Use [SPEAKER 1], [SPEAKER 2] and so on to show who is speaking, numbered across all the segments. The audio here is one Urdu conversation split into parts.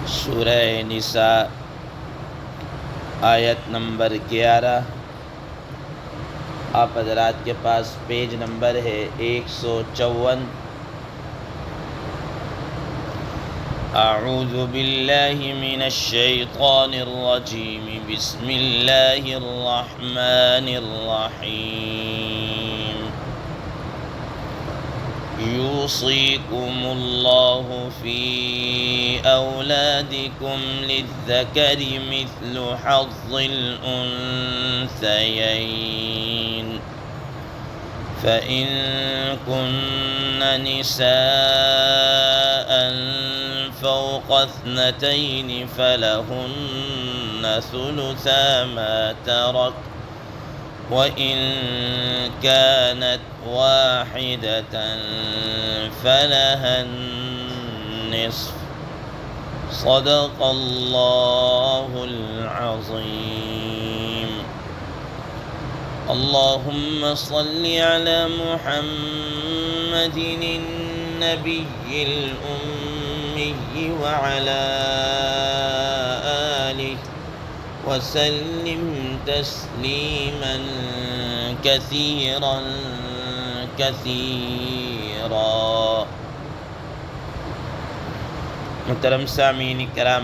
[SPEAKER 1] سورہ نساء آیت نمبر 11۔ آپ حضرات کے پاس پیج نمبر ہے 154۔ اعوذ باللہ من الشیطان الرجیم، بسم اللہ الرحمن الرحیم۔ یوصیکم اللہ فی اولادکم للذکر مثل حظ الانثیین، فإن كن نساء فوق اثنتين فلهن ثلثا ما ترك، وإن كانت واحدة فلها النصف۔ صدق اللہ العظیم۔ اللهم صل على محمد النبي الأمي وعلى آله وسلم تسليما كثيرا كثيرا۔ محترم سامعین کرام،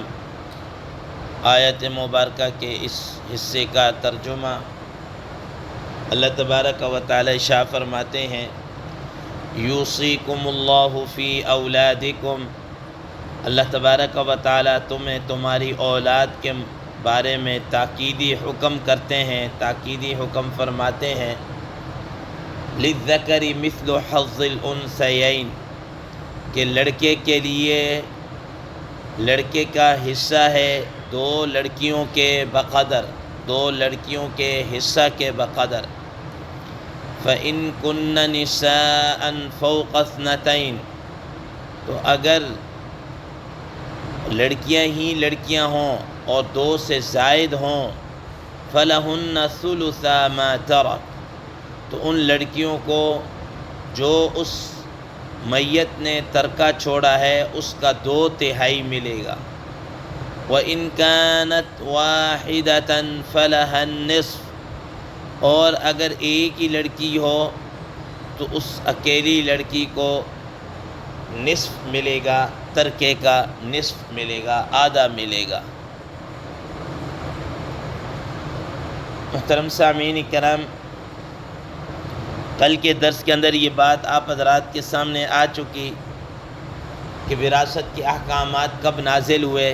[SPEAKER 1] آیت مبارکہ کے اس حصے کا ترجمہ اللہ تبارک و تعالی ارشاد فرماتے ہیں، یوصیکم اللہ فی اولادکم، اللہ تبارک و تعالی تمہیں تمہاری اولاد کے بارے میں تاکیدی حکم کرتے ہیں، تاکیدی حکم فرماتے ہیں۔ للذکر مثل حظ الانثیین، کہ لڑکے کے لیے لڑکے کا حصہ ہے دو لڑکیوں کے بقدر، دو لڑکیوں کے حصہ کے بقدر۔ فَإِن كُنَّ نِسَاءً فَوْقَ اثْنَتَيْنِ، تو اگر لڑکیاں ہی لڑکیاں ہوں اور دو سے زائد ہوں، فَلَهُنَّ ثُلُثَا مَا تَرَكَ، تو ان لڑکیوں کو جو اس میت نے ترکہ چھوڑا ہے اس کا 2/3 ملے گا۔ وَإِن كَانَتْ وَاحِدَةً فَلَهَا النِّصْفُ، اور اگر ایک ہی لڑکی ہو تو اس اکیلی لڑکی کو نصف ملے گا، ترکے کا نصف ملے گا، آدھا ملے گا۔ محترم سامعین کرام، کل کے درس کے اندر یہ بات آپ حضرات کے سامنے آ چکی کہ وراثت کے احکامات کب نازل ہوئے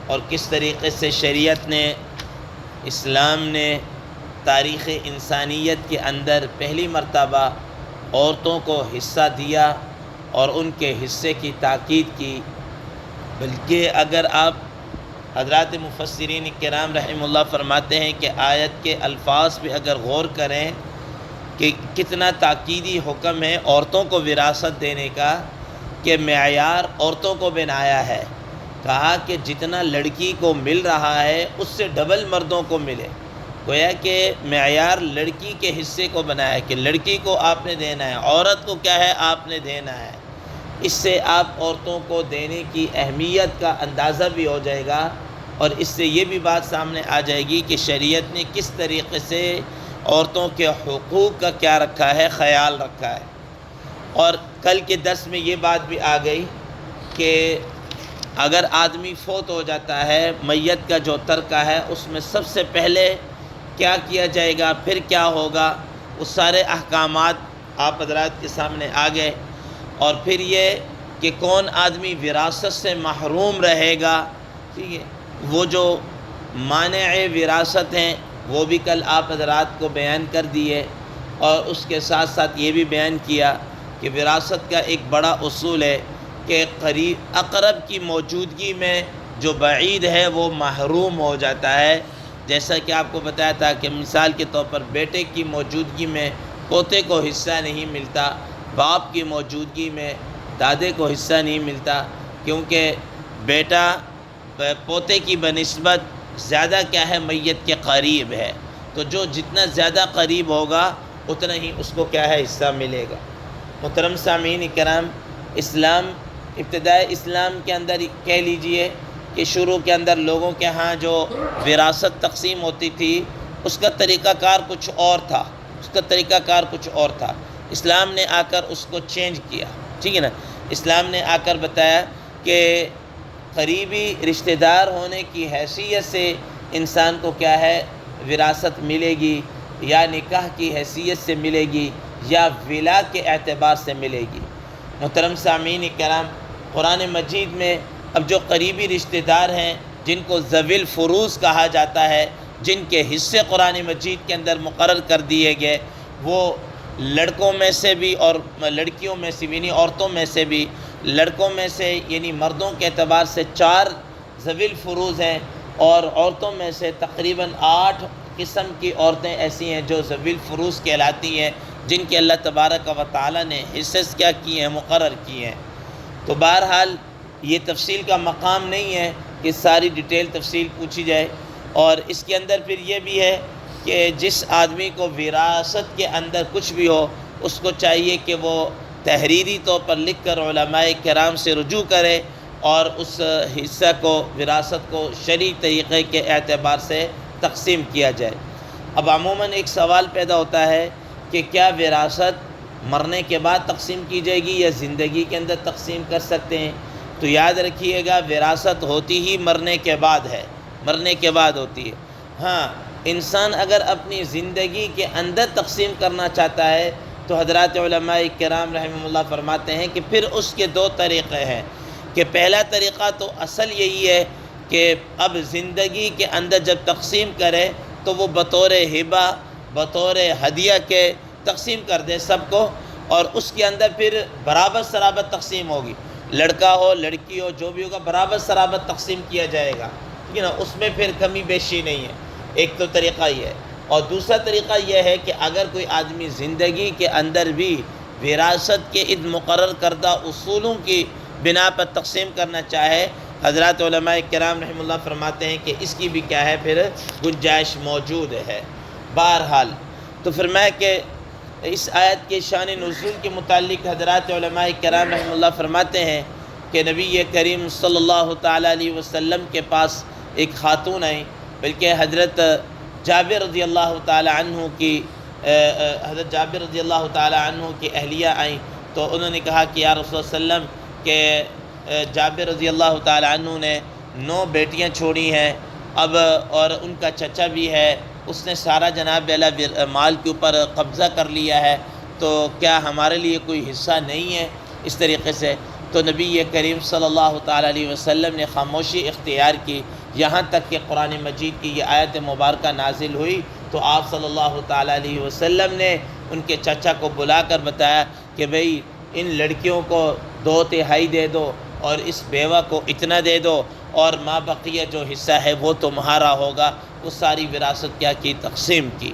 [SPEAKER 1] اور کس طریقے سے شریعت نے، اسلام نے تاریخ انسانیت کے اندر پہلی مرتبہ عورتوں کو حصہ دیا اور ان کے حصے کی تاکید کی۔ بلکہ اگر آپ حضرات مفسرین کرام رحمہ اللہ فرماتے ہیں کہ آیت کے الفاظ پہ اگر غور کریں کہ کتنا تاکیدی حکم ہے عورتوں کو وراثت دینے کا، کہ معیار عورتوں کو بنایا ہے، کہا کہ جتنا لڑکی کو مل رہا ہے اس سے ڈبل مردوں کو ملے۔ گویا کہ معیار لڑکی کے حصے کو بنایا ہے کہ لڑکی کو آپ نے دینا ہے، عورت کو کیا ہے آپ نے دینا ہے۔ اس سے آپ عورتوں کو دینے کی اہمیت کا اندازہ بھی ہو جائے گا، اور اس سے یہ بھی بات سامنے آ جائے گی کہ شریعت نے کس طریقے سے عورتوں کے حقوق کا کیا رکھا ہے، خیال رکھا ہے۔ اور کل کے درس میں یہ بات بھی آ گئی کہ اگر آدمی فوت ہو جاتا ہے، میت کا جو ترکہ ہے اس میں سب سے پہلے کیا کیا جائے گا، پھر کیا ہوگا، وہ سارے احکامات آپ حضرات کے سامنے آ گئے۔ اور پھر یہ کہ کون آدمی وراثت سے محروم رہے گا، ٹھیک ہے، وہ جو مانع وراثت ہیں وہ بھی کل آپ حضرات کو بیان کر دیے، اور اس کے ساتھ ساتھ یہ بھی بیان کیا کہ وراثت کا ایک بڑا اصول ہے کہ قریب اقرب کی موجودگی میں جو بعید ہے وہ محروم ہو جاتا ہے۔ جیسا کہ آپ کو بتایا تھا کہ مثال کے طور پر بیٹے کی موجودگی میں پوتے کو حصہ نہیں ملتا، باپ کی موجودگی میں دادے کو حصہ نہیں ملتا، کیونکہ بیٹا پوتے کی بنسبت زیادہ کیا ہے، میت کے قریب ہے، تو جو جتنا زیادہ قریب ہوگا اتنا ہی اس کو کیا ہے، حصہ ملے گا۔ محترم سامعین کرام، اسلام ابتدائے اسلام کے اندر کہہ لیجئے کہ شروع کے اندر لوگوں کے ہاں جو وراثت تقسیم ہوتی تھی اس کا طریقہ کار کچھ اور تھا، اسلام نے آ کر اس کو چینج کیا، ٹھیک ہے نا۔ اسلام نے آ کر بتایا کہ قریبی رشتہ دار ہونے کی حیثیت سے انسان کو کیا ہے، وراثت ملے گی، یا نکاح کی حیثیت سے ملے گی، یا ولا کے اعتبار سے ملے گی۔ محترم سامعین کرام، قرآن مجید میں اب جو قریبی رشتہ دار ہیں جن کو ذوی الفروض کہا جاتا ہے، جن کے حصے قرآن مجید کے اندر مقرر کر دیے گئے، وہ لڑکوں میں سے بھی اور لڑکیوں میں سے بھی، یعنی عورتوں میں سے بھی، لڑکوں میں سے یعنی مردوں کے اعتبار سے 4 ذوی الفروض ہیں، اور عورتوں میں سے تقریباً 8 قسم کی عورتیں ایسی ہیں جو ذوی الفروض کہلاتی ہیں، جن کے اللہ تبارک و تعالیٰ نے حصے کیا کیے ہیں، مقرر کیے ہیں۔ تو بہرحال یہ تفصیل کا مقام نہیں ہے کہ ساری ڈیٹیل تفصیل پوچھی جائے، اور اس کے اندر پھر یہ بھی ہے کہ جس آدمی کو وراثت کے اندر کچھ بھی ہو، اس کو چاہیے کہ وہ تحریری طور پر لکھ کر علماء کرام سے رجوع کرے، اور اس حصہ کو، وراثت کو شرعی طریقے کے اعتبار سے تقسیم کیا جائے۔ اب عموماً ایک سوال پیدا ہوتا ہے کہ کیا وراثت مرنے کے بعد تقسیم کی جائے گی یا زندگی کے اندر تقسیم کر سکتے ہیں؟ تو یاد رکھیے گا، وراثت ہوتی ہی مرنے کے بعد ہوتی ہے۔ ہاں، انسان اگر اپنی زندگی کے اندر تقسیم کرنا چاہتا ہے تو حضرات علماء کرام رحمہ اللہ فرماتے ہیں کہ پھر اس کے 2 طریقے ہیں، کہ پہلا طریقہ تو اصل یہی ہے کہ اب زندگی کے اندر جب تقسیم کرے تو وہ بطور ہبہ، بطور ہدیہ کے تقسیم کر دے سب کو، اور اس کے اندر پھر برابر سرابر تقسیم ہوگی، لڑکا ہو لڑکی ہو جو بھی ہوگا برابر سرابر تقسیم کیا جائے گا، ٹھیک ہے نا، اس میں پھر کمی بیشی نہیں ہے۔ ایک تو طریقہ یہ ہے، اور دوسرا طریقہ یہ ہے کہ اگر کوئی آدمی زندگی کے اندر بھی وراثت کے ان مقرر کردہ اصولوں کی بنا پر تقسیم کرنا چاہے، حضرات علماء کرام رحمہ اللہ فرماتے ہیں کہ اس کی بھی کیا ہے، پھر گنجائش موجود ہے۔ بہرحال تو فرمایا کہ اس آیت کے شان نزول کے متعلق حضرات علماء کرام رحمہ اللہ فرماتے ہیں کہ نبی کریم صلی اللہ تعالیٰ علیہ وسلم کے پاس ایک خاتون آئیں، بلکہ حضرت جابر رضی اللہ تعالیٰ عنہ کی اہلیہ آئیں، تو انہوں نے کہا کہ یا رسول اللہ صلی اللہ علیہ وسلم کہ جابر رضی اللہ تعالیٰ عنہ نے 9 بیٹیاں چھوڑی ہیں، اب اور ان کا چچا بھی ہے، اس نے سارا جناب مال کے اوپر قبضہ کر لیا ہے، تو کیا ہمارے لیے کوئی حصہ نہیں ہے اس طریقے سے؟ تو نبی کریم صلی اللہ تعالیٰ علیہ وسلم نے خاموشی اختیار کی، یہاں تک کہ قرآن مجید کی یہ آیت مبارکہ نازل ہوئی تو آپ صلی اللہ تعالیٰ علیہ وسلم نے ان کے چچا کو بلا کر بتایا کہ بھئی ان لڑکیوں کو 2/3 دے دو اور اس بیوہ کو اتنا دے دو، اور ما بقیہ جو حصہ ہے وہ تمہارا ہوگا۔ وہ ساری وراثت کیا کی، تقسیم کی۔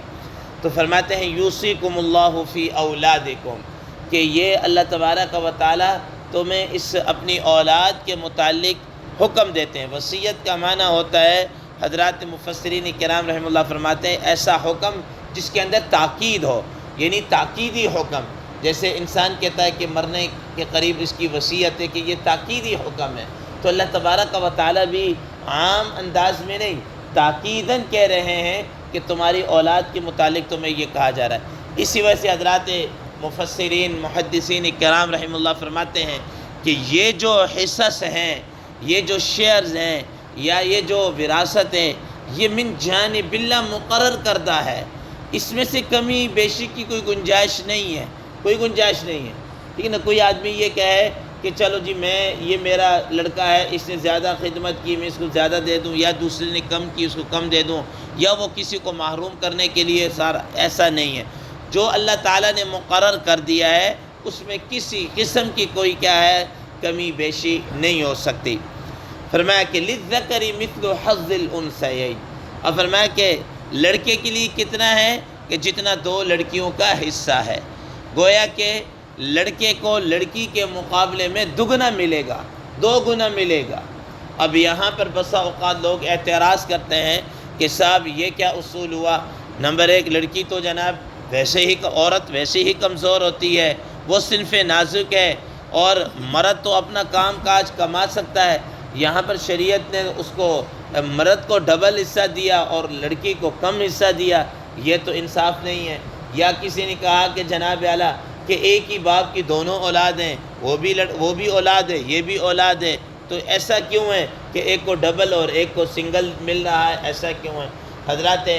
[SPEAKER 1] تو فرماتے ہیں یوصیکم اللہ فی اولادکم، کہ یہ اللہ تبارک و تعالیٰ تمہیں اس اپنی اولاد کے متعلق حکم دیتے ہیں۔ وصیت کا معنی ہوتا ہے، حضرات مفسرین کرام رحمہ اللہ فرماتے ہیں، ایسا حکم جس کے اندر تاکید ہو، یعنی تاکیدی حکم۔ جیسے انسان کہتا ہے کہ مرنے کے قریب اس کی وصیت ہے، کہ یہ تاکیدی حکم ہے، تو اللہ تبارک و تعالیٰ بھی عام انداز میں نہیں، تاکیداً کہہ رہے ہیں کہ تمہاری اولاد کے متعلق تمہیں یہ کہا جا رہا ہے۔ اسی وجہ سے حضرات مفسرین محدثین کرام رحمہ اللہ فرماتے ہیں کہ یہ جو حصص ہیں، یہ جو شیئرز ہیں، یا یہ جو وراثت ہیں، یہ من جانب اللہ مقرر کردہ ہے، اس میں سے کمی بیشی کی کوئی گنجائش نہیں ہے، ٹھیک ہے نا۔ کوئی آدمی یہ کہے کہ چلو جی یہ میرا لڑکا ہے، اس نے زیادہ خدمت کی، میں اس کو زیادہ دے دوں، یا دوسرے نے کم کی اس کو کم دے دوں، یا وہ کسی کو محروم کرنے کے لیے سارا، ایسا نہیں ہے۔ جو اللہ تعالیٰ نے مقرر کر دیا ہے اس میں کسی قسم کی کوئی کیا ہے، کمی بیشی نہیں ہو سکتی۔ فرمایا کہ للذکر مثل حظ الانثیین، اور فرمایا کہ لڑکے کے لیے کتنا ہے، کہ جتنا 2 لڑکیوں کا حصہ ہے، گویا کہ لڑکے کو لڑکی کے مقابلے میں 2 گنا ملے گا، 2 گنا ملے گا۔ اب یہاں پر بسا اوقات لوگ اعتراض کرتے ہیں کہ صاحب یہ کیا اصول ہوا؟ نمبر 1، لڑکی تو جناب عورت ویسے ہی کمزور ہوتی ہے، وہ صنف نازک ہے، اور مرد تو اپنا کام کاج کما سکتا ہے، یہاں پر شریعت نے اس کو مرد کو ڈبل حصہ دیا اور لڑکی کو کم حصہ دیا، یہ تو انصاف نہیں ہے۔ یا کسی نے کہا کہ جناب اعلیٰ کہ ایک ہی باپ کی دونوں اولاد ہیں، وہ بھی اولاد ہے، یہ بھی اولاد ہے، تو ایسا کیوں ہے کہ ایک کو ڈبل اور ایک کو سنگل مل رہا ہے؟ ایسا کیوں ہے؟ حضرات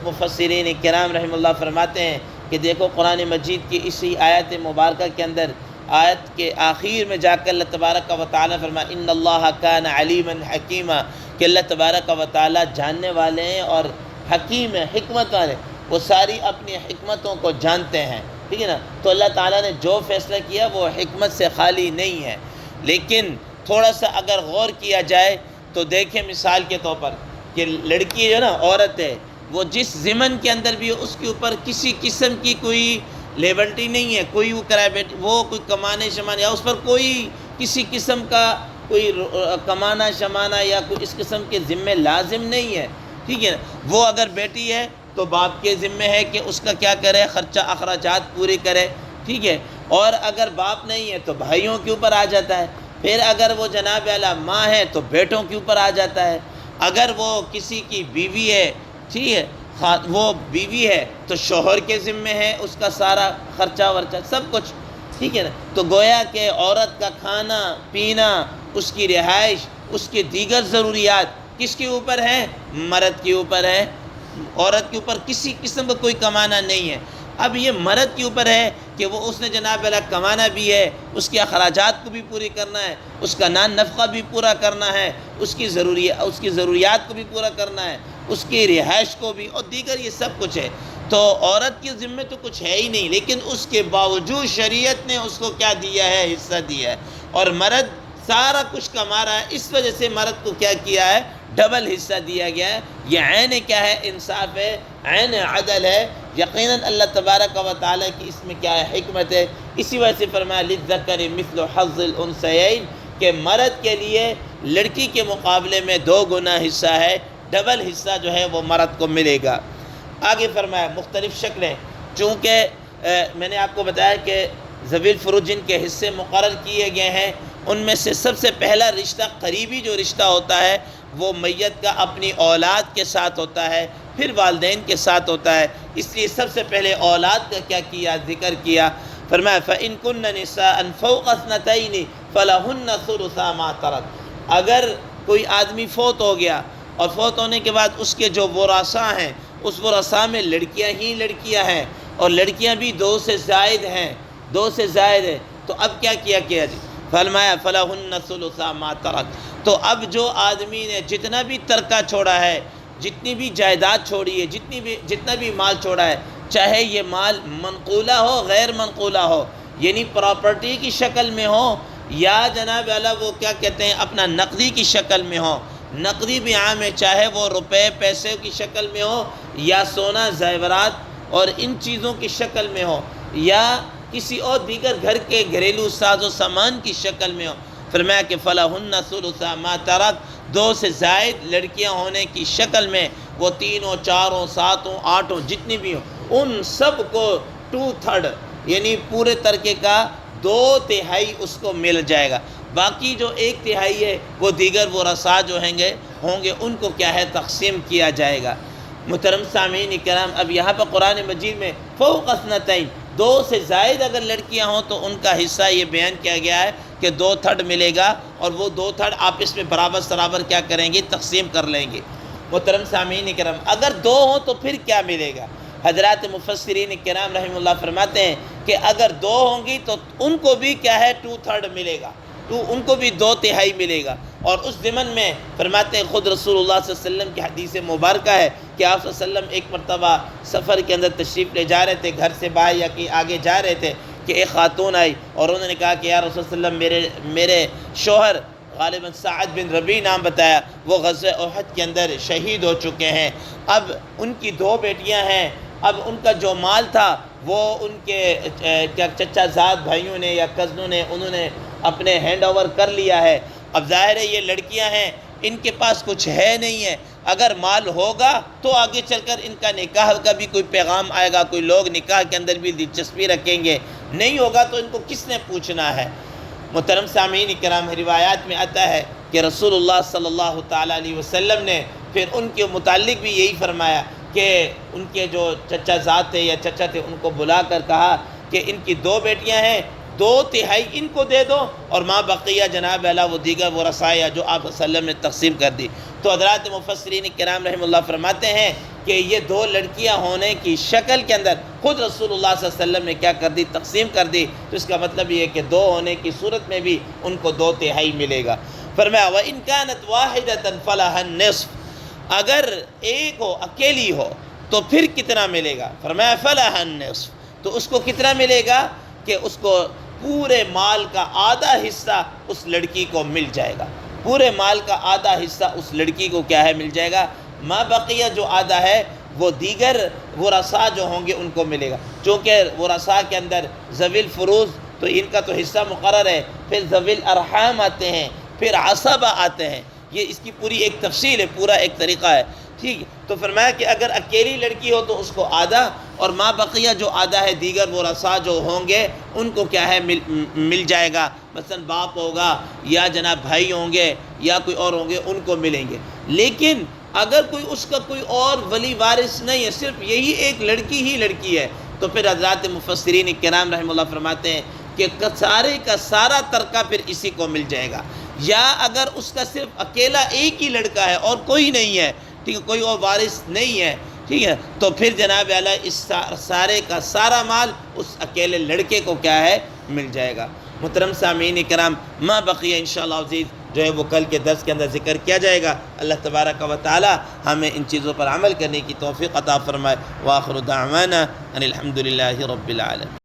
[SPEAKER 1] مفسرین کرام رحمہ اللہ فرماتے ہیں کہ دیکھو قرآن مجید کی اسی آیت مبارکہ کے اندر، آیت کے آخر میں جا کر اللہ تبارک و تعالیٰ فرمایا ان اللہ کان علیما حکیما، کہ اللہ تبارک و تعالیٰ جاننے والے ہیں اور حکیم ہیں، حکمت والے، وہ ساری اپنی حکمتوں کو جانتے ہیں، ٹھیک ہے نا؟ تو اللہ تعالیٰ نے جو فیصلہ کیا وہ حکمت سے خالی نہیں ہے۔ لیکن تھوڑا سا اگر غور کیا جائے تو دیکھیں مثال کے طور پر کہ لڑکی جو ہے نا، عورت ہے، وہ جس ضمن کے اندر بھی اس کے اوپر کسی قسم کی کوئی لیبلٹی نہیں ہے، کوئی وہ کرائے وہ کوئی کمانے شمانے یا اس پر کوئی کسی قسم کا کوئی کمانا شمانا یا کوئی اس قسم کے ذمے لازم نہیں ہے، ٹھیک ہے نا؟ وہ اگر بیٹی ہے تو باپ کے ذمے ہے کہ اس کا کیا کرے، خرچہ اخراجات پورے کرے، ٹھیک ہے؟ اور اگر باپ نہیں ہے تو بھائیوں کے اوپر آ جاتا ہے، پھر اگر وہ جناب اعلیٰ ماں ہے تو بیٹوں کے اوپر آ جاتا ہے، اگر وہ کسی کی بیوی ہے، ٹھیک ہے، وہ بیوی ہے تو شوہر کے ذمے ہے اس کا سارا خرچہ ورچہ سب کچھ، ٹھیک ہے نا؟ تو گویا کہ عورت کا کھانا پینا، اس کی رہائش، اس کے دیگر ضروریات کس کے اوپر ہے؟ مرد کے اوپر ہے۔ عورت کے اوپر کسی قسم کا کوئی کمانا نہیں ہے۔ اب یہ مرد کے اوپر ہے کہ وہ اس نے جناب اللہ کمانا بھی ہے، اس کے اخراجات کو بھی پوری کرنا ہے، اس کا نان نفقہ بھی پورا کرنا ہے، اس کی ضروریات کو بھی پورا کرنا ہے، اس کی رہائش کو بھی، اور دیگر یہ سب کچھ ہے۔ تو عورت کے ذمے تو کچھ ہے ہی نہیں، لیکن اس کے باوجود شریعت نے اس کو کیا دیا ہے؟ حصہ دیا ہے۔ اور مرد سارا کچھ کما رہا ہے، اس وجہ سے مرد کو کیا کیا ہے؟ ڈبل حصہ دیا گیا ہے۔ یہ عین کیا ہے؟ انصاف ہے، عین عدل ہے۔ یقیناً اللہ تبارک و تعالیٰ کی اس میں کیا ہے؟ حکمت ہے۔ اسی وجہ سے فرمایا للذکر مثل حظ الانثیین، کہ مرد کے لیے لڑکی کے مقابلے میں 2 گنا حصہ ہے، ڈبل حصہ جو ہے وہ مرد کو ملے گا۔ آگے فرمایا مختلف شکلیں، چونکہ میں نے آپ کو بتایا کہ ذوی الفروض جن کے حصے مقرر کیے گئے ہیں، ان میں سے سب سے پہلا رشتہ، قریبی جو رشتہ ہوتا ہے، وہ میت کا اپنی اولاد کے ساتھ ہوتا ہے، پھر والدین کے ساتھ ہوتا ہے۔ اس لیے سب سے پہلے اولاد کا کیا کیا؟ ذکر کیا۔ فرمایا فَإِن كُنَّ نِسَاءً فَوْقَ اثْنَتَيْنِ فَلَهُنَّ ثُلُثَا مَا تَرَكَ، اگر کوئی آدمی فوت ہو گیا اور فوت ہونے کے بعد اس کے جو ورثاء ہیں، اس ورثاء میں لڑکیاں ہی لڑکیاں ہیں، اور لڑکیاں بھی 2 سے زائد ہیں، 2 سے زائد ہیں، تو اب کیا کیا جی؟ فرمایا فَلَهُنَّ ثُلُثَا مَا تَرَكَ، تو اب جو آدمی نے جتنا بھی ترکہ چھوڑا ہے، جتنی بھی جائیداد چھوڑی ہے، جتنا بھی مال چھوڑا ہے، چاہے یہ مال منقولہ ہو غیر منقولہ ہو، یعنی پراپرٹی کی شکل میں ہو، یا جناب اعلیٰ وہ کیا کہتے ہیں اپنا نقدی کی شکل میں ہو، نقدی بھی عام ہے، چاہے وہ روپے پیسے کی شکل میں ہو، یا سونا زیورات اور ان چیزوں کی شکل میں ہو، یا کسی اور دیگر گھر کے گھریلو ساز و سامان کی شکل میں ہو۔ فرمایا کہ فَلَهُنَّ ثُلُثَا مَا تَرَكَ، 2 سے زائد لڑکیاں ہونے کی شکل میں، وہ 3 4 7 8 جتنی بھی ہوں، ان سب کو 2/3 یعنی پورے ترکے کا 2/3 اس کو مل جائے گا۔ باقی جو 1/3 ہے وہ دیگر ورثاء جو ہوں گے ان کو کیا ہے؟ تقسیم کیا جائے گا۔ محترم سامعین کرام، اب یہاں پر قرآن مجید میں فوق اثنتین، 2 سے زائد اگر لڑکیاں ہوں تو ان کا حصہ یہ بیان کیا گیا ہے کہ 2/3 ملے گا، اور وہ 2/3 آپس میں برابر سرابر کیا کریں گے؟ تقسیم کر لیں گے۔ محترم سامعین کرام، اگر 2 ہوں تو پھر کیا ملے گا؟ حضرات مفسرین کرام رحمہ اللہ فرماتے ہیں کہ اگر 2 ہوں گی تو ان کو بھی کیا ہے؟ 2/3 ملے گا، تو ان کو بھی 2/3 ملے گا۔ اور اس ضمن میں فرماتے ہیں خود رسول اللہ صلی اللہ علیہ وسلم کی حدیث مبارکہ ہے کہ آپ صلی اللہ علیہ وسلم ایک مرتبہ سفر کے اندر تشریف لے جا رہے تھے، گھر سے باہر یا کہ آگے جا رہے تھے کہ ایک خاتون آئی اور انہوں نے کہا کہ یا رسول اللہ علیہ وسلم میرے شوہر غالباً سعد بن ربیع نام بتایا، وہ غزوہ احد کے اندر شہید ہو چکے ہیں، اب ان کی 2 بیٹیاں ہیں، اب ان کا جو مال تھا وہ ان کے چچا زاد بھائیوں نے یا کزنوں نے انہوں نے اپنے ہینڈ اوور کر لیا ہے۔ اب ظاہر ہے یہ لڑکیاں ہیں، ان کے پاس کچھ ہے نہیں ہے، اگر مال ہوگا تو آگے چل کر ان کا نکاح کا بھی کوئی پیغام آئے گا، کوئی لوگ نکاح کے اندر بھی دلچسپی رکھیں گے، نہیں ہوگا تو ان کو کس نے پوچھنا ہے؟ محترم سامعین کرام، روایات میں آتا ہے کہ رسول اللہ صلی اللہ تعالیٰ علیہ وسلم نے پھر ان کے متعلق بھی یہی فرمایا کہ ان کے جو چچا زاد تھے یا چچا تھے ان کو بلا کر کہا کہ ان کی 2 بیٹیاں ہیں، 2/3 ان کو دے دو اور ماں بقیہ جناب اعلیٰ وہ دیگر وہ رسائیہ جو آپ صلی اللہ علیہ وسلم نے تقسیم کر دی۔ تو حضرات مفسرین کرام رحمہ اللہ فرماتے ہیں کہ یہ 2 لڑکیاں ہونے کی شکل کے اندر خود رسول اللہ صلی اللہ علیہ وسلم نے کیا کر دی، تقسیم کر دی۔ تو اس کا مطلب یہ ہے کہ 2 ہونے کی صورت میں بھی ان کو 2/3 ملے گا۔ فرمایا وَإِنْ كَانَتْ وَاحِدَةً فَلَهَا النِّصْفُ، اگر ایک ہو، اکیلی ہو تو پھر کتنا ملے گا؟ فرمایا فَلَهَا النِّصْفُ، تو اس کو کتنا ملے گا کہ اس کو پورے مال کا آدھا حصہ اس لڑکی کو مل جائے گا، پورے مال کا آدھا حصہ اس لڑکی کو کیا ہے، مل جائے گا۔ ما بقیہ جو آدھا ہے وہ دیگر ورثاء جو ہوں گے ان کو ملے گا، چونکہ ورثاء کے اندر ذوی الفروض تو ان کا تو حصہ مقرر ہے، پھر ذوی الارحام آتے ہیں، پھر عصبہ آتے ہیں، یہ اس کی پوری ایک تفصیل ہے، پورا ایک طریقہ ہے، ٹھیک ہے۔ تو فرمایا کہ اگر اکیلی لڑکی ہو تو اس کو آدھا، اور ما بقیہ جو آدھا ہے دیگر ورثاء جو ہوں گے ان کو کیا ہے، مل جائے گا، مثلا باپ ہوگا یا جناب بھائی ہوں گے یا کوئی اور ہوں گے ان کو ملیں گے۔ لیکن اگر کوئی اس کا کوئی اور ولی وارث نہیں ہے، صرف یہی ایک لڑکی ہی لڑکی ہے، تو پھر حضرات مفسرین کرام رحمہ اللہ فرماتے ہیں کہ سارے کا سارا ترکہ پھر اسی کو مل جائے گا۔ یا اگر اس کا صرف اکیلا ایک ہی لڑکا ہے اور کوئی نہیں ہے، ٹھیک ہے، کوئی اور وارث نہیں ہے، ٹھیک ہے، تو پھر جناب اعلیٰ اس سارے کا سارا مال اس اکیلے لڑکے کو کیا ہے، مل جائے گا۔ محترم سامعین کرام، ما بقیہ انشاءاللہ عزیز جو ہے وہ کل کے درس کے اندر ذکر کیا جائے گا۔ اللہ تبارک و تعالی ہمیں ان چیزوں پر عمل کرنے کی توفیق عطا فرمائے۔ وآخر دعوانا ان الحمدللہ رب العالمین۔